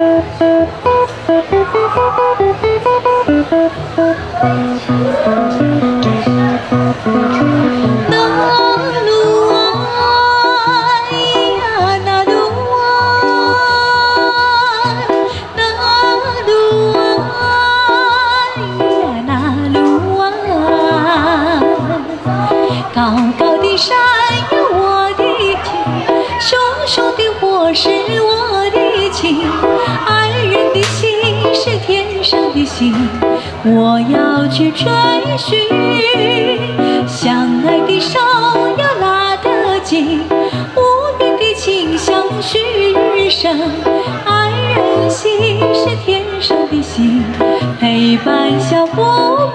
高高的山有我的情，熊熊的火是我的情，爱人的心是天上的星，我要去追寻。相爱的手要拉得紧，无边的情相许日生，爱人心是天上的星，陪伴笑不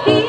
平。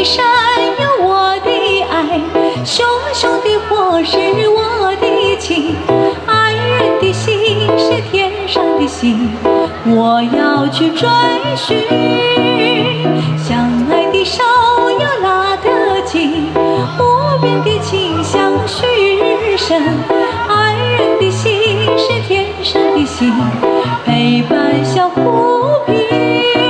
山有我的爱，熊熊的火是我的情，爱人的心是天上的星，我要去追寻。相爱的手要拉得紧，无边的情相许日生，爱人的心是天上的星，陪伴笑抚平。